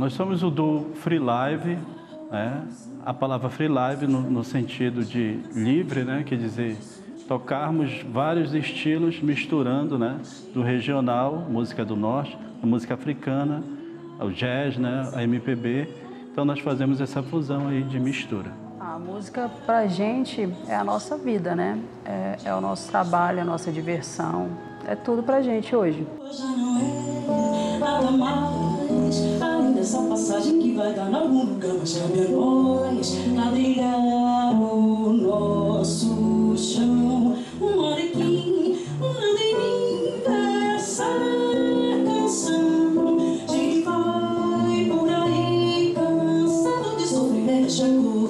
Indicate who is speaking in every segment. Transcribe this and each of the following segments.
Speaker 1: nós somos o do Free Live, né? A palavra Free Live no sentido de livre, né? Quer dizer, tocarmos vários estilos misturando, né? Do regional, música do norte, a música africana, o jazz, né? A MPB. Então nós fazemos essa fusão aí de mistura.
Speaker 2: A música pra gente é a nossa vida, né? É o nosso trabalho, a nossa diversão. É tudo pra gente hoje.
Speaker 3: Hoje não é nada mais, além dessa passagem que vai dar em algum lugar, mas cabe a nós ladrilhar o nosso chão. Um arequim, um andarim dessa canção. Gente vai por aí cansado de sofrer, mexe a cor.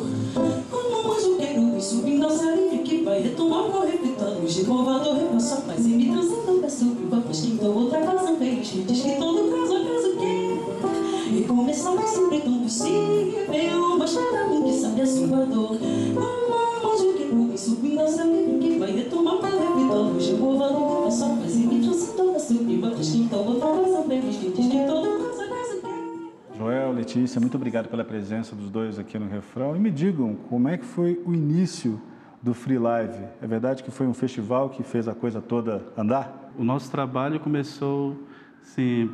Speaker 3: Como mais um querubim subindo ao céu livre que vai retomar o correto da luz de louvador, repassa a paz e me transcendeu, peço viva, pois então outra canção feliz me diz que todo caso acaso quer e começar vai sempre tão possível, mas para mim que sabe a sua dor. Como mais um querubim subindo ao céu livre que vai retomar o correto da luz de louvador, repassa a paz e me transcendeu, peço viva, pois então outra canção feliz me diz que todo caso acaso quer.
Speaker 4: Joel, Letícia, muito obrigado pela presença dos dois aqui no Refrão. E me digam, como é que foi o início do Free Live? É verdade que foi um festival que fez a coisa toda andar?
Speaker 1: O nosso trabalho começou, sim,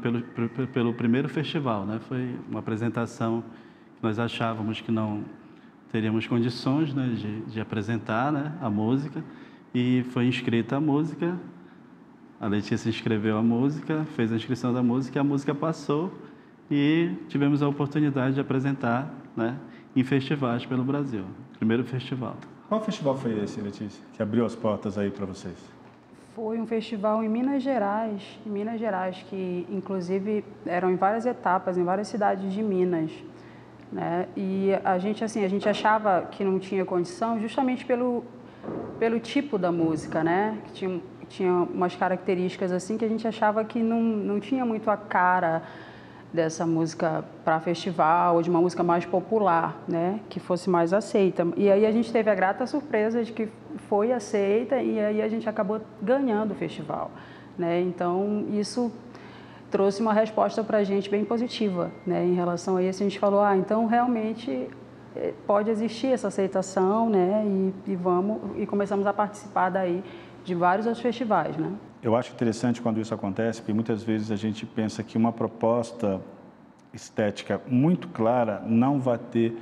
Speaker 1: pelo primeiro festival, né? Foi uma apresentação que nós achávamos que não teríamos condições, né, de apresentar, né, a música, e foi inscrita a música. A Letícia inscreveu a música, fez a inscrição da música, e a música passou e tivemos a oportunidade de apresentar, né, em festivais pelo Brasil. Primeiro festival.
Speaker 4: Qual festival foi esse, Letícia, que abriu as portas aí para vocês?
Speaker 2: Foi um festival em Minas Gerais, que inclusive eram em várias etapas, em várias cidades de Minas, né? E a gente achava que não tinha condição justamente pelo tipo da música, né? Que tinha umas características assim que a gente achava que não tinha muito a cara dessa música para festival, ou de uma música mais popular, né, que fosse mais aceita. E aí a gente teve a grata surpresa de que foi aceita e aí a gente acabou ganhando o festival, né? Então isso trouxe uma resposta para a gente bem positiva, né? Em relação a isso a gente falou, então realmente pode existir essa aceitação, né? E começamos a participar daí de vários outros festivais, né?
Speaker 4: Eu acho interessante quando isso acontece, porque muitas vezes a gente pensa que uma proposta estética muito clara não vai ter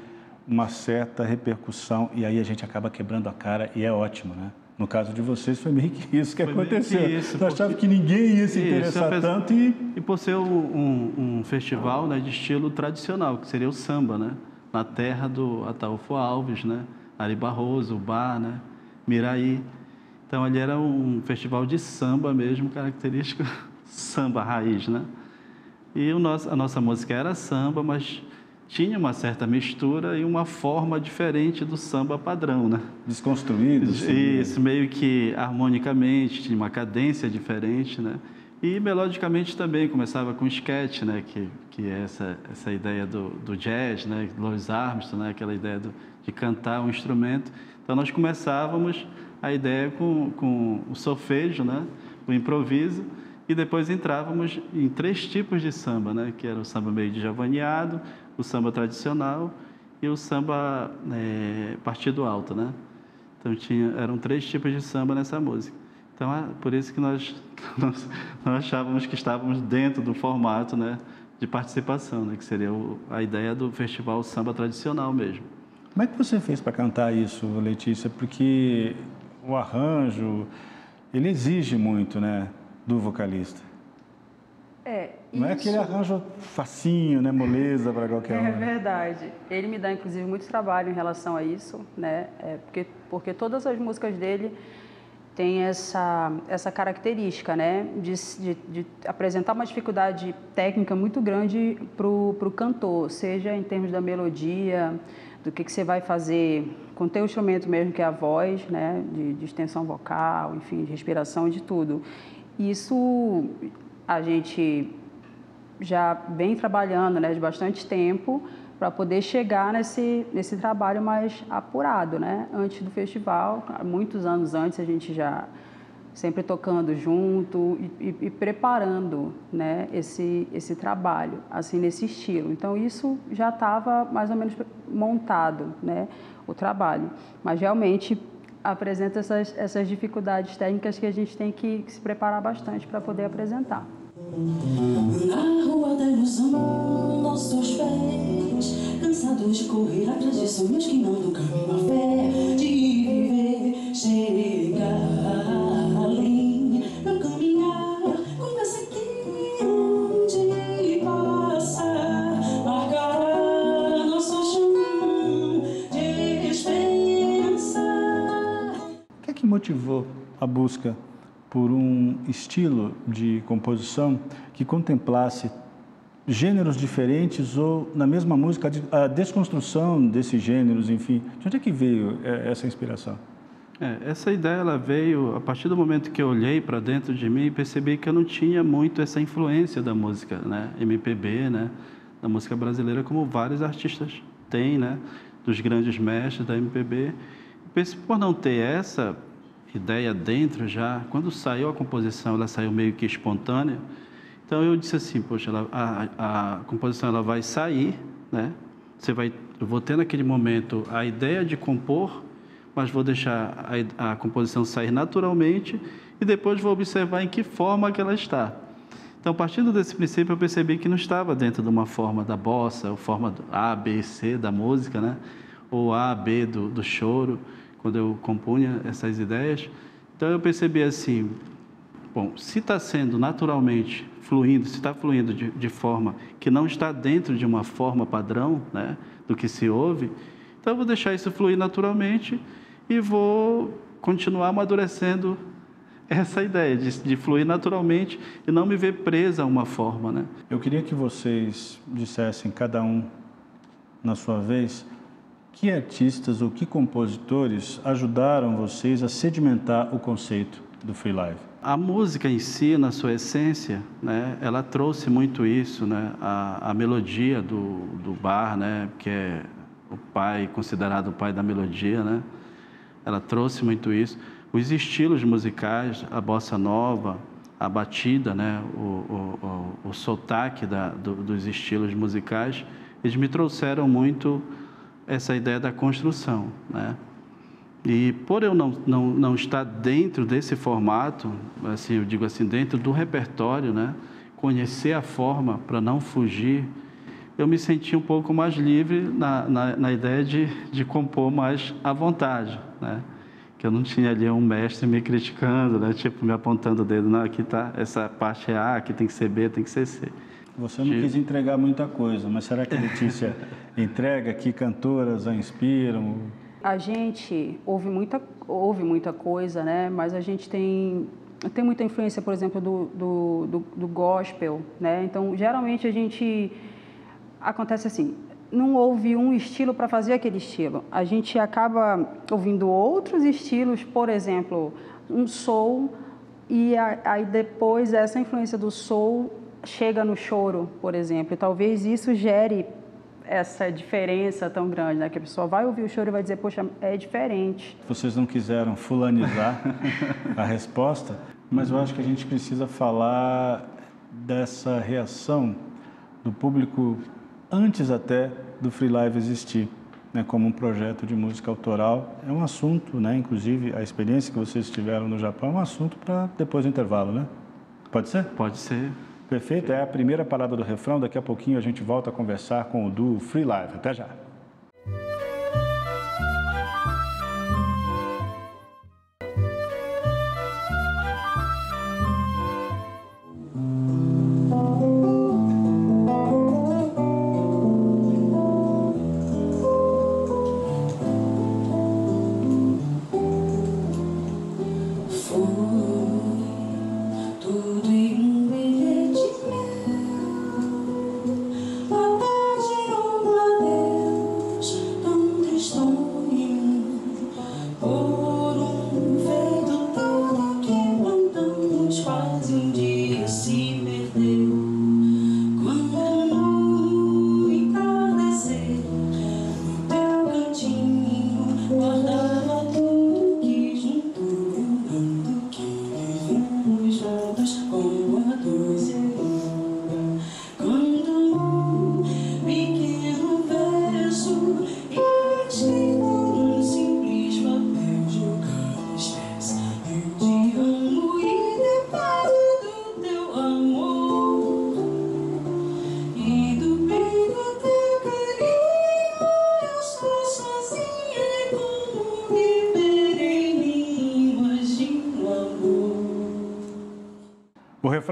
Speaker 4: uma certa repercussão e aí a gente acaba quebrando a cara e é ótimo, né? No caso de vocês foi meio que isso que aconteceu. Eu achava que ninguém ia se interessar tanto
Speaker 1: e por ser um festival, né, de estilo tradicional, que seria o samba, né? Na terra do Ataúfo Alves, né? Ari Barroso, o Bar, né? Miraí. Então, ali era um festival de samba mesmo, característico samba raiz, né? E a nossa música era samba, mas tinha uma certa mistura e uma forma diferente do samba padrão, né?
Speaker 4: Desconstruído.
Speaker 1: Isso, meio que harmonicamente, tinha uma cadência diferente, né? E melodicamente também, começava com sketch, né? Que é essa ideia do jazz, né? Louis Armstrong, né? Aquela ideia de cantar um instrumento. Então, nós começávamos a ideia com o solfejo, né? O improviso, e depois entrávamos em 3 tipos de samba, né? Que era o samba meio djavaneado, o samba tradicional e o samba partido alto, né? Então eram 3 tipos de samba nessa música. Então por isso que nós achávamos que estávamos dentro do formato, né, de participação, né? Que seria a ideia do festival samba tradicional mesmo.
Speaker 4: Como é que você fez para cantar isso, Letícia? Porque o arranjo, ele exige muito, né, do vocalista. Não é aquele arranjo facinho, né, moleza para qualquer um.
Speaker 2: É verdade. Ele me dá, inclusive, muito trabalho em relação a isso, né? Porque todas as músicas dele têm essa característica, né, de apresentar uma dificuldade técnica muito grande para o cantor, seja em termos da melodia, do que você vai fazer com o teu instrumento mesmo, que é a voz, né, de extensão vocal, enfim, de respiração e de tudo. Isso a gente já vem trabalhando, né, de bastante tempo para poder chegar nesse trabalho mais apurado, né, antes do festival. Muitos anos antes a gente já sempre tocando junto e preparando, né, esse trabalho, assim, nesse estilo. Então, isso já estava mais ou menos montado, né, o trabalho. Mas, realmente, apresenta essas dificuldades técnicas que a gente tem que se preparar bastante para poder apresentar.
Speaker 3: Na rua da ilusão, nossos pés, cansados de correr atrás de sonhos que não do caminho a fé, de viver, chegar além, não caminhar, começa aqui onde passar, marcará nosso chão de esperança.
Speaker 4: O que é que motivou a busca por um estilo de composição que contemplasse gêneros diferentes ou, na mesma música, a desconstrução desses gêneros, enfim? De onde é que veio essa inspiração?
Speaker 1: Essa ideia ela veio a partir do momento que eu olhei para dentro de mim e percebi que eu não tinha muito essa influência da música, né, MPB, né, da música brasileira, como vários artistas têm, né, dos grandes mestres da MPB. Por não ter essa ideia dentro já, quando saiu a composição, ela saiu meio que espontânea. Então eu disse assim, poxa, a composição ela vai sair, né? Eu vou ter naquele momento a ideia de compor, mas vou deixar a composição sair naturalmente e depois vou observar em que forma que ela está. Então, partindo desse princípio, eu percebi que não estava dentro de uma forma da bossa, ou forma A, B, C da música, né? Ou A, B do choro, quando eu compunha essas ideias. Então eu percebi assim, bom, se está sendo naturalmente fluindo, se está fluindo de forma que não está dentro de uma forma padrão, né, do que se ouve, então eu vou deixar isso fluir naturalmente e vou continuar amadurecendo essa ideia de fluir naturalmente e não me ver presa a uma forma, né?
Speaker 4: Eu queria que vocês dissessem, cada um na sua vez, que artistas ou que compositores ajudaram vocês a sedimentar o conceito do Free Live?
Speaker 1: A música em si, na sua essência, né, ela trouxe muito isso, né, a melodia do Bach, né, que é o pai, considerado o pai da melodia, né, ela trouxe muito isso. Os estilos musicais, a bossa nova, a batida, né, o sotaque dos estilos musicais, eles me trouxeram muito essa ideia da construção, né? E por eu não estar dentro desse formato, assim, eu digo assim, dentro do repertório, né? Conhecer a forma para não fugir, eu me senti um pouco mais livre na ideia de compor mais à vontade, né? Que eu não tinha ali um mestre me criticando, né? Tipo, me apontando o dedo, não, aqui tá, essa parte é A, aqui tem que ser B, tem que ser C.
Speaker 4: Você não quis entregar muita coisa, mas será que a Letícia entrega? Que cantoras a inspiram?
Speaker 2: A gente ouve muita coisa, né? Mas a gente tem muita influência, por exemplo, do gospel, né? Então, geralmente acontece assim, não ouve um estilo para fazer aquele estilo. A gente acaba ouvindo outros estilos, por exemplo, um soul, e aí depois essa influência do soul chega no choro, por exemplo. E talvez isso gere essa diferença tão grande, né? Que a pessoa vai ouvir o choro e vai dizer, poxa, é diferente.
Speaker 4: Vocês não quiseram fulanizar a resposta, mas eu acho que a gente precisa falar dessa reação do público antes até do Free Live existir, né, como um projeto de música autoral. É um assunto, né, inclusive a experiência que vocês tiveram no Japão é um assunto para depois do intervalo, né? Pode ser?
Speaker 1: Pode ser.
Speaker 4: Perfeito, é a primeira parada do refrão, daqui a pouquinho a gente volta a conversar com o duo Free Live. Até já!
Speaker 3: Até de uma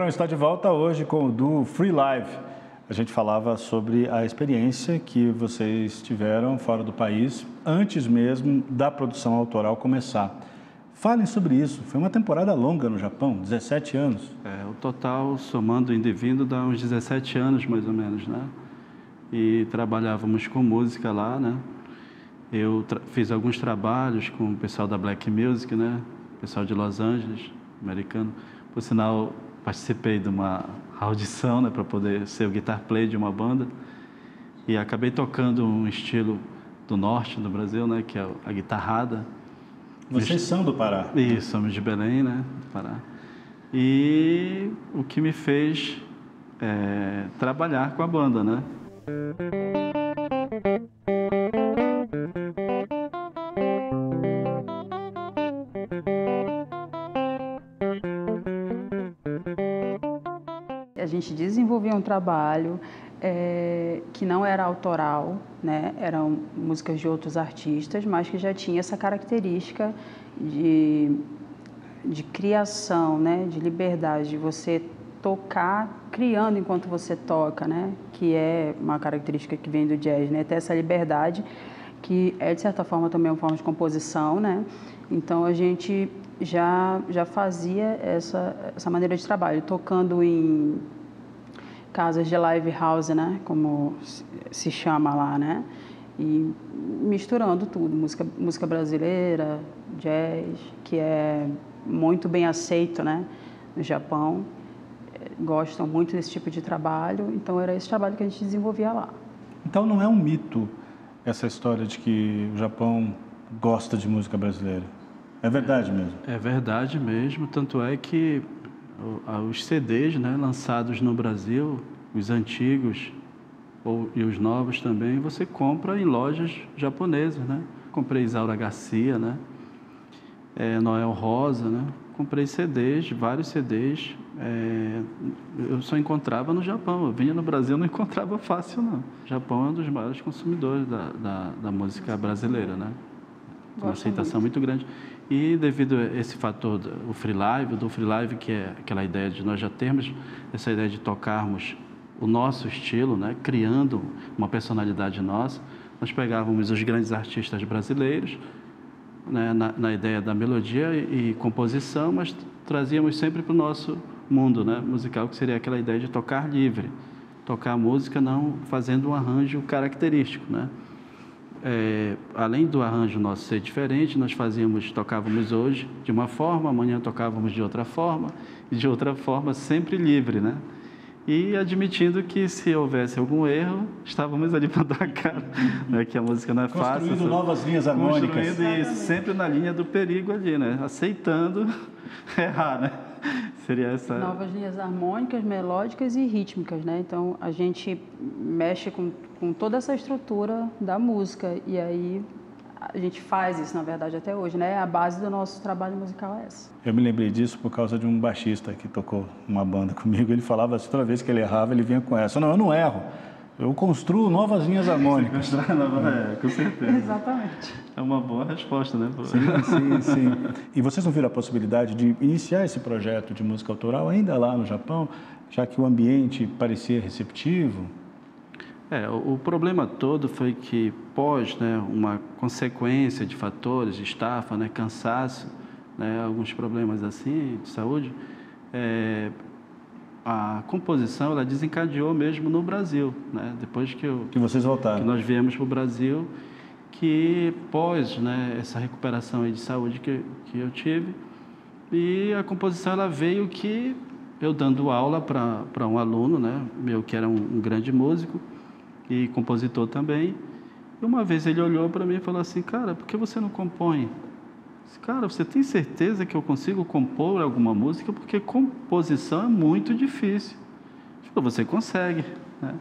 Speaker 4: está de volta hoje com o duo Free Live. A gente falava sobre a experiência que vocês tiveram fora do país, antes mesmo da produção autoral começar. Falem sobre isso. Foi uma temporada longa no Japão, 17 anos.
Speaker 1: O total, somando indo e vindo, dá uns 17 anos, mais ou menos, né? E trabalhávamos com música lá, né? Eu fiz alguns trabalhos com o pessoal da Black Music, né? Pessoal de Los Angeles, americano. Por sinal, participei de uma audição, né, para poder ser o guitar player de uma banda. E acabei tocando um estilo do norte do Brasil, né, que é a guitarrada.
Speaker 4: Vocês são do Pará?
Speaker 1: Isso, somos de Belém, né, do Pará. E o que me fez trabalhar com a banda, né?
Speaker 2: A gente desenvolvia um trabalho que não era autoral, né? Eram músicas de outros artistas, mas que já tinha essa característica de criação, né? De liberdade, de você tocar criando enquanto você toca, né? Que é uma característica que vem do jazz, né? Ter essa liberdade, que é, de certa forma, também uma forma de composição, né? Então, a gente já fazia essa maneira de trabalho, tocando em casas de live house, né? Como se chama lá, né? E misturando tudo, música brasileira, jazz, que é muito bem aceito, né? No Japão. Gostam muito desse tipo de trabalho, então era esse trabalho que a gente desenvolvia lá.
Speaker 4: Então não é um mito essa história de que o Japão gosta de música brasileira? É verdade mesmo?
Speaker 1: É verdade mesmo, tanto é que os CDs, né, lançados no Brasil, os antigos e os novos também, você compra em lojas japonesas, né? Comprei Isaura Garcia, né? Noel Rosa, né? Comprei CDs, vários CDs. Eu só encontrava no Japão. Eu vinha no Brasil, não encontrava fácil, não. O Japão é um dos maiores consumidores da música brasileira, né? Uma aceitação muito grande. E devido a esse fator, o Free Live, que é aquela ideia de nós já termos essa ideia de tocarmos o nosso estilo, né? Criando uma personalidade nossa, nós pegávamos os grandes artistas brasileiros, né? Na ideia da melodia e composição, mas trazíamos sempre para o nosso mundo, né? Musical, que seria aquela ideia de tocar livre, tocar a música não fazendo um arranjo característico, né? Além do arranjo nosso ser diferente, nós tocávamos hoje de uma forma, amanhã tocávamos de outra forma, e de outra forma sempre livre, né? E admitindo que se houvesse algum erro, estávamos ali para dar a cara, né? Que a música não é fácil.
Speaker 4: Construindo novas linhas harmônicas.
Speaker 1: Construindo isso, sempre na linha do perigo ali, né? Aceitando errar, né? Seria essa...
Speaker 2: Novas linhas harmônicas, melódicas e rítmicas, né? Então, a gente mexe com toda essa estrutura da música e aí a gente faz isso, na verdade, até hoje, né? A base do nosso trabalho musical é essa.
Speaker 4: Eu me lembrei disso por causa de um baixista que tocou uma banda comigo. Ele falava assim, toda vez que ele errava, ele vinha com essa. Não, eu não erro. Eu construo novas linhas harmônicas.
Speaker 1: Com certeza.
Speaker 2: Exatamente.
Speaker 1: É uma boa resposta, né?
Speaker 4: Sim. E vocês não viram a possibilidade de iniciar esse projeto de música autoral ainda lá no Japão, já que o ambiente parecia receptivo?
Speaker 1: O problema todo foi que, né, uma consequência de fatores, estafa, né, cansaço, né, alguns problemas assim de saúde, a composição ela desencadeou mesmo no Brasil, né, depois que
Speaker 4: vocês voltaram,
Speaker 1: que nós viemos para o Brasil, que né, essa recuperação aí de saúde que eu tive, e a composição ela veio que eu dando aula para um aluno, né, meu que era um grande músico e compositor também. E uma vez ele olhou para mim e falou assim, cara, por que você não compõe? Disse, cara, você tem certeza que eu consigo compor alguma música? Porque composição é muito difícil. Ele falou, você consegue, né?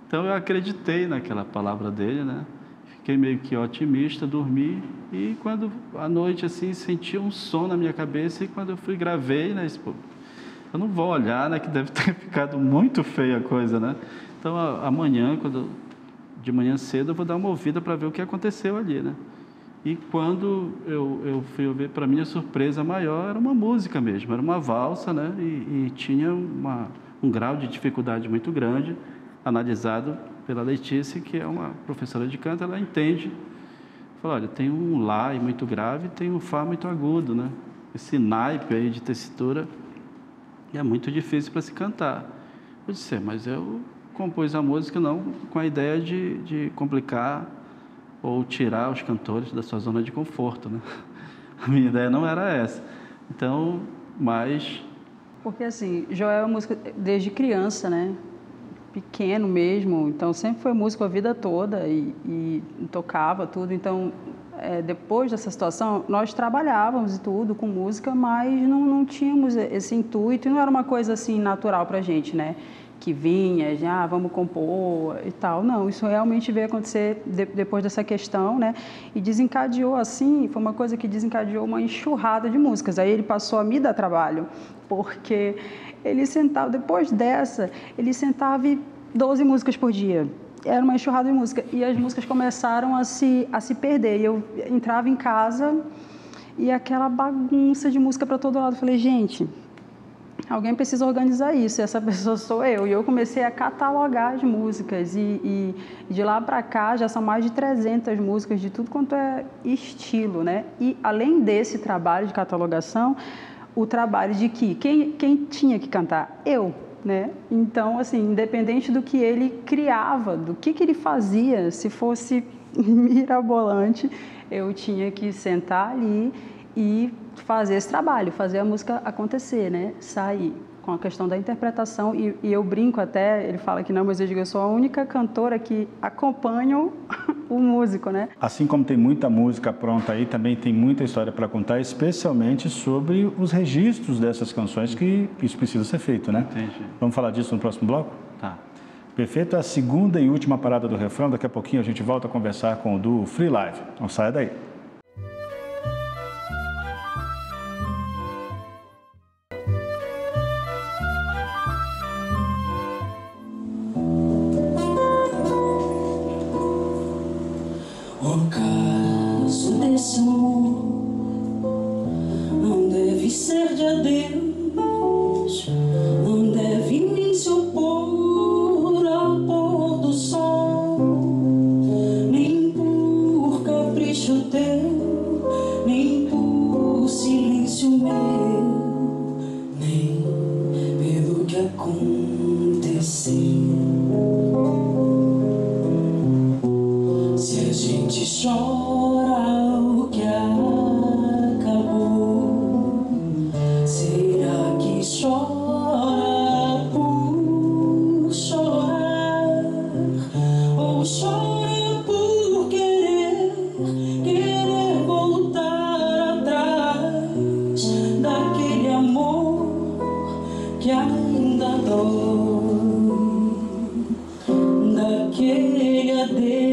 Speaker 1: Então eu acreditei naquela palavra dele, né? Fiquei meio que otimista, dormi e quando à noite assim senti um som na minha cabeça e quando eu gravei, né? Eu não vou olhar, né? Que deve ter ficado muito feia a coisa, né? Então, amanhã, de manhã cedo, eu vou dar uma ouvida para ver o que aconteceu ali, né? E quando eu fui ouvir, para minha surpresa maior, era uma música mesmo, era uma valsa, né? E tinha um grau de dificuldade muito grande, analisado pela Letícia, que é uma professora de canto. Ela entende, fala, olha, tem um Lá muito grave e tem um Fá muito agudo, né? Esse naipe aí de tessitura é muito difícil para se cantar. Eu disse, mas eu compus a música não com a ideia de complicar ou tirar os cantores da sua zona de conforto, né? A minha ideia não era essa. Então, mas...
Speaker 2: Porque assim, Joel é músico desde criança, né? Pequeno mesmo, então sempre foi músico a vida toda e tocava tudo. Então, depois dessa situação, nós trabalhávamos e tudo com música, mas não tínhamos esse intuito e não era uma coisa assim natural para a gente, né? Que vinha, já vamos compor e tal. Não, isso realmente veio acontecer depois dessa questão, né? E desencadeou assim, foi uma coisa que desencadeou uma enxurrada de músicas. Aí ele passou a me dar trabalho, porque ele sentava, depois dessa, ele sentava 12 músicas por dia. Era uma enxurrada de música. E as músicas começaram a se perder. E eu entrava em casa e aquela bagunça de música para todo lado. Eu falei, gente, alguém precisa organizar isso, e essa pessoa sou eu. E eu comecei a catalogar as músicas, e de lá para cá já são mais de 300 músicas de tudo quanto é estilo, né? E além desse trabalho de catalogação, o trabalho de que quem tinha que cantar? Eu, né? Então, assim, independente do que ele criava, do que ele fazia, se fosse mirabolante, eu tinha que sentar ali e fazer esse trabalho, fazer a música acontecer, né? Sair com a questão da interpretação. E eu brinco até, ele fala que não, mas eu digo, eu sou a única cantora que acompanho o músico, né?
Speaker 4: Assim como tem muita música pronta aí, também tem muita história para contar, especialmente sobre os registros dessas canções, que isso precisa ser feito, né?
Speaker 1: Entendi.
Speaker 4: Vamos falar disso no próximo bloco?
Speaker 1: Tá.
Speaker 4: Perfeito, a segunda e última parada do refrão. Daqui a pouquinho a gente volta a conversar com o do Free Live. Não saia daí.
Speaker 3: O caso desse amor não deve ser de adeus, não deve nem se opor ao pôr do sol, nem por capricho teu, nem por silêncio meu, nem pelo que aconteceu. Se a gente chora o que acabou, será que chora por chorar? Ou chora por querer voltar atrás daquele amor que ainda dói, daquele adeus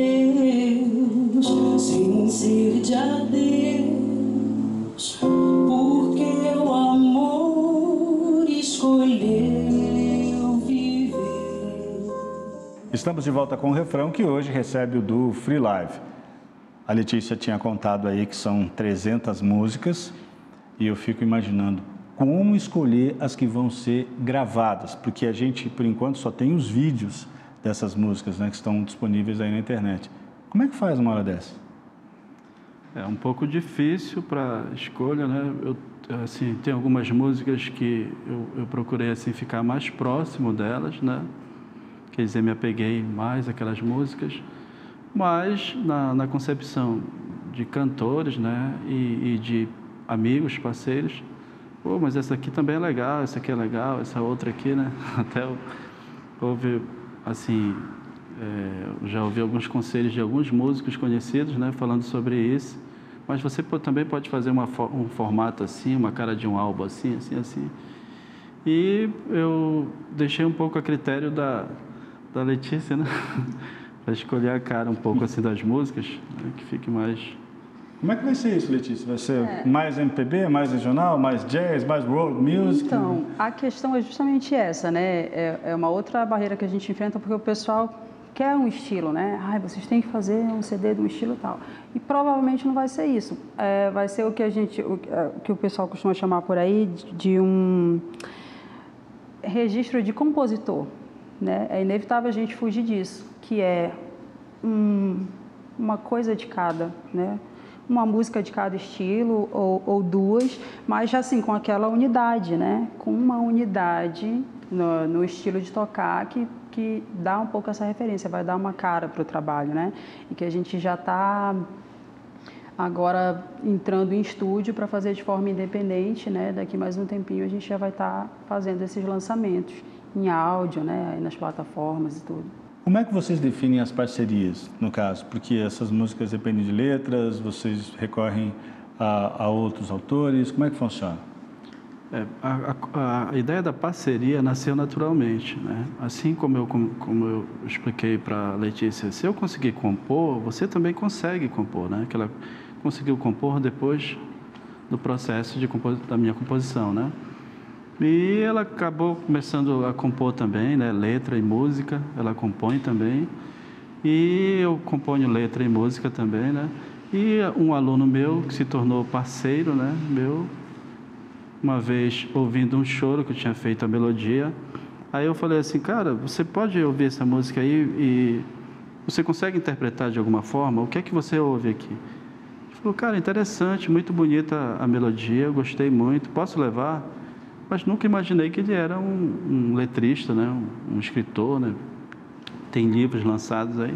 Speaker 3: sem ser de adeus, porque o amor escolheu viver.
Speaker 4: Estamos de volta com o refrão, que hoje recebe o do Free Live. A Letícia tinha contado aí que são 300 músicas, e eu fico imaginando como escolher as que vão ser gravadas, porque a gente, por enquanto, só tem os vídeos dessas músicas, né, que estão disponíveis aí na internet. Como é que faz uma hora dessa?
Speaker 1: É um pouco difícil para escolha, né? Assim, tem algumas músicas que eu procurei assim ficar mais próximo delas, né? Quer dizer, me apeguei mais àquelas músicas, mas na concepção de cantores, né? E de amigos, parceiros, pô, mas essa aqui também é legal, essa aqui é legal, essa outra aqui, né? Até houve, assim, já ouvi alguns conselhos de alguns músicos conhecidos, né, falando sobre isso, mas você também pode fazer um formato assim, uma cara de um álbum assim. E eu deixei um pouco a critério da Letícia, né, para escolher a cara um pouco assim das músicas, né, que fique mais...
Speaker 4: Como é que vai ser isso, Letícia? Vai ser mais MPB, mais regional, mais jazz, mais world music?
Speaker 2: Então, a questão é justamente essa, né? É uma outra barreira que a gente enfrenta, porque o pessoal quer um estilo, né? Ai, vocês têm que fazer um CD de um estilo tal. E provavelmente não vai ser isso. Vai ser o que o pessoal costuma chamar por aí de um registro de compositor, né? É inevitável a gente fugir disso, que é uma coisa de cada, né? Uma música de cada estilo ou duas, mas assim com aquela unidade, né? Com uma unidade no estilo de tocar que dá um pouco essa referência, vai dar uma cara para o trabalho, né? E que a gente já está agora entrando em estúdio para fazer de forma independente, né? Daqui mais um tempinho a gente já vai estar fazendo esses lançamentos em áudio, né? Aí nas plataformas e tudo.
Speaker 4: Como é que vocês definem as parcerias, no caso? Porque essas músicas dependem de letras, vocês recorrem a outros autores, como é que funciona?
Speaker 1: A ideia da parceria nasceu naturalmente, né? Assim como eu expliquei para a Letícia, se eu conseguir compor, você também consegue compor, né? Que ela conseguiu compor depois do processo da minha composição, né? E ela acabou começando a compor também, né? Letra e música, ela compõe também. E eu componho letra e música também, né? E um aluno meu que se tornou parceiro, né? Meu, uma vez ouvindo um choro que eu tinha feito a melodia, aí eu falei assim, cara, você pode ouvir essa música aí e você consegue interpretar de alguma forma? O que é que você ouve aqui? Ele falou, cara, interessante, muito bonita a melodia, eu gostei muito, posso levar? Mas nunca imaginei que ele era um letrista, né? Um escritor, né? Tem livros lançados aí.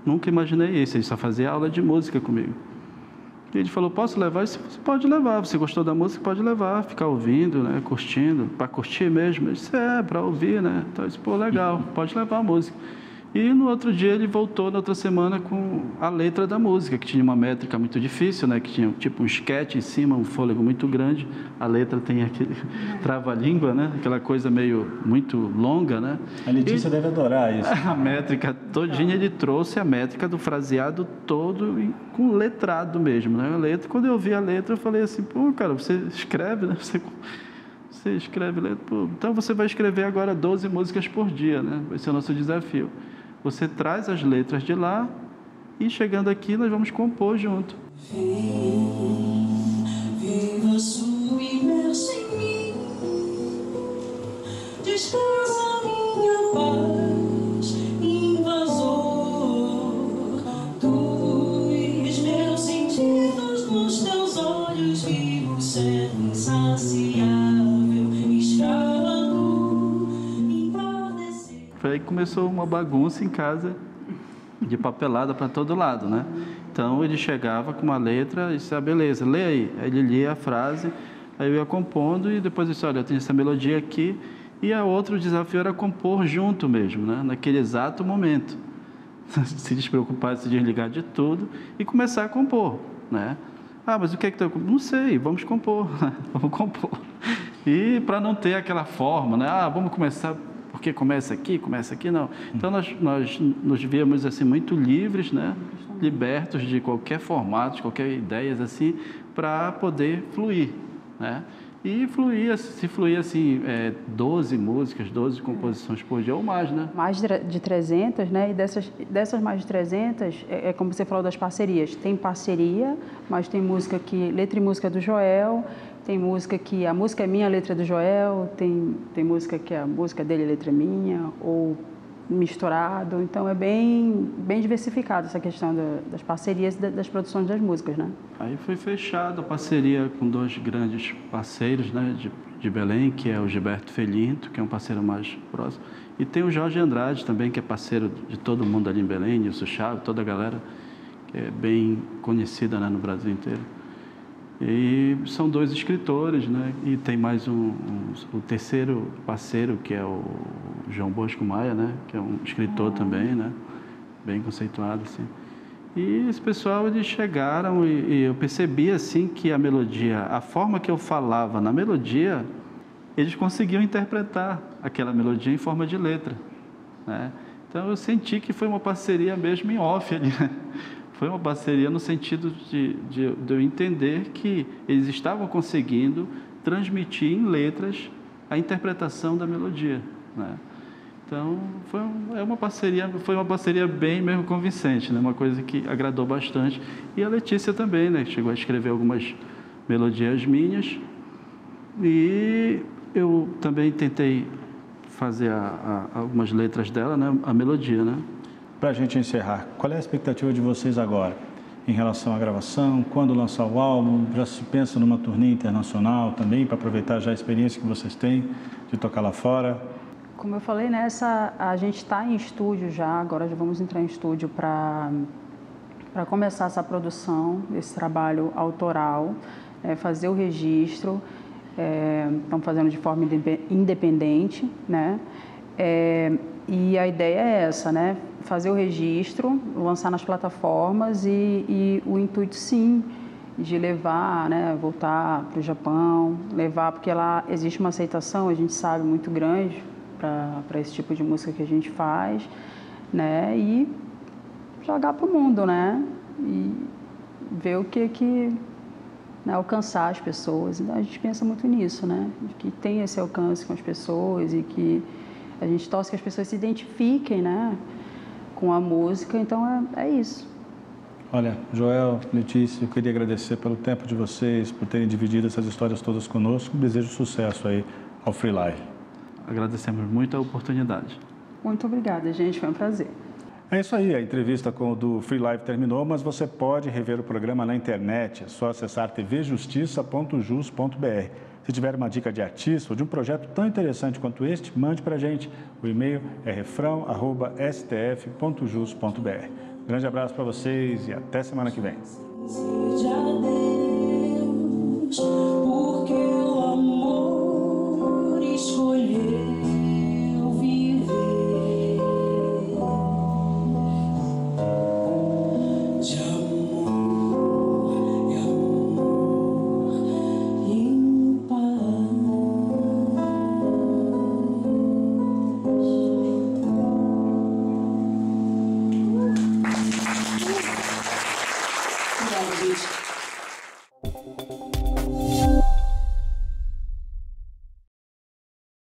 Speaker 1: Nunca imaginei isso, ele só fazia aula de música comigo. E ele falou, posso levar? Eu disse, você pode levar, você gostou da música, pode levar, ficar ouvindo, né? Curtindo, para curtir mesmo. Eu disse, para ouvir, né? Então eu disse, pô, legal, pode levar a música. E no outro dia ele voltou, na outra semana, com a letra da música, que tinha uma métrica muito difícil, né? Que tinha tipo um esquete em cima, um fôlego muito grande. A letra tem aquele trava-língua, né? Aquela coisa muito longa, né?
Speaker 4: A Letícia deve adorar isso.
Speaker 1: A métrica todinha, ele trouxe a métrica do fraseado todo com letrado mesmo, né? A letra, quando eu vi a letra, eu falei assim, pô, cara, você escreve, né? Você escreve letra, pô, então você vai escrever agora 12 músicas por dia, né? Vai ser o nosso desafio. Você traz as letras de lá e chegando aqui nós vamos compor junto.
Speaker 3: Viva submersa em mim, descansa minha paz, invasor dos meus sentidos, nos teus olhos vivo, sendo insaciável, escravo, entardecer.
Speaker 1: Foi aí que começou uma bagunça em casa, de papelada para todo lado, né? Então ele chegava com uma letra e disse, beleza, lê aí. Aí ele lia a frase, aí eu ia compondo e depois eu disse, olha, eu tenho essa melodia aqui. E a outro desafio era compor junto mesmo, né? Naquele exato momento. Se despreocupar, se desligar de tudo e começar a compor, né? Mas o que é que tu... Não sei, vamos compor, vamos compor. E para não ter aquela forma, né? Vamos começar... Porque começa aqui, não. Então, nós nos víamos assim, muito livres, né? Libertos de qualquer formato, de qualquer ideias, assim, para poder fluir, né? E se fluir, assim, 12 músicas, 12 composições por dia ou mais, né?
Speaker 2: Mais de 300, né? E dessas mais de 300, é como você falou das parcerias. Tem parceria, mas tem música que... Letra e música do Joel... Tem música que a música é minha, a letra é do Joel, tem música que a música dele, a letra é minha, ou misturado. Então, é bem diversificado essa questão das parcerias e das produções das músicas, né? Aí
Speaker 1: foi fechada a parceria com 2 grandes parceiros, né, de Belém, que é o Gilberto Felinto, que é um parceiro mais próximo, e tem o Jorge Andrade também, que é parceiro de todo mundo ali em Belém, Nilson Chaves, toda a galera, que é bem conhecida, né, no Brasil inteiro. E são 2 escritores, né? E tem mais o terceiro parceiro, que é o João Bosco Maia, né? Que é um escritor também, né? Bem conceituado, assim. E esse pessoal, eles chegaram e eu percebi, assim, que a melodia, a forma que eu falava na melodia, eles conseguiam interpretar aquela melodia em forma de letra, né? Então, eu senti que foi uma parceria mesmo em off ali, né? Foi uma parceria no sentido de eu entender que eles estavam conseguindo transmitir em letras a interpretação da melodia, né? Então, foi uma parceria bem mesmo convincente, né? Uma coisa que agradou bastante. E a Letícia também, né? Chegou a escrever algumas melodias minhas. E eu também tentei fazer algumas letras dela, né? A melodia, né?
Speaker 4: Para a gente encerrar, qual é a expectativa de vocês agora em relação à gravação? Quando lançar o álbum? Já se pensa numa turnê internacional também, para aproveitar já a experiência que vocês têm de tocar lá fora?
Speaker 2: Como eu falei, a gente está em estúdio já, agora já vamos entrar em estúdio para começar essa produção, esse trabalho autoral, fazer o registro, estamos fazendo de forma independente, né? E a ideia é essa, né? Fazer o registro, lançar nas plataformas e o intuito, sim, de levar, né? Voltar para o Japão, levar, porque lá existe uma aceitação, a gente sabe, muito grande para esse tipo de música que a gente faz, né? E jogar para o mundo, né? E ver o que né? Alcançar as pessoas. Então, a gente pensa muito nisso, né? De que tem esse alcance com as pessoas e que a gente torce que as pessoas se identifiquem, né? Com a música. Então, é isso.
Speaker 4: Olha, Joel, Letícia, eu queria agradecer pelo tempo de vocês, por terem dividido essas histórias todas conosco. Desejo sucesso aí ao Free Live.
Speaker 1: Agradecemos muito a oportunidade.
Speaker 2: Muito obrigada, gente. Foi um prazer.
Speaker 4: É isso aí, a entrevista com o do Free Live terminou, mas você pode rever o programa na internet. É só acessar tvjustiça.jus.br. Se tiver uma dica de artista ou de um projeto tão interessante quanto este, mande para a gente. O e-mail é refrão@stf.jus.br. Grande abraço para vocês e até semana que vem.
Speaker 3: De adeus.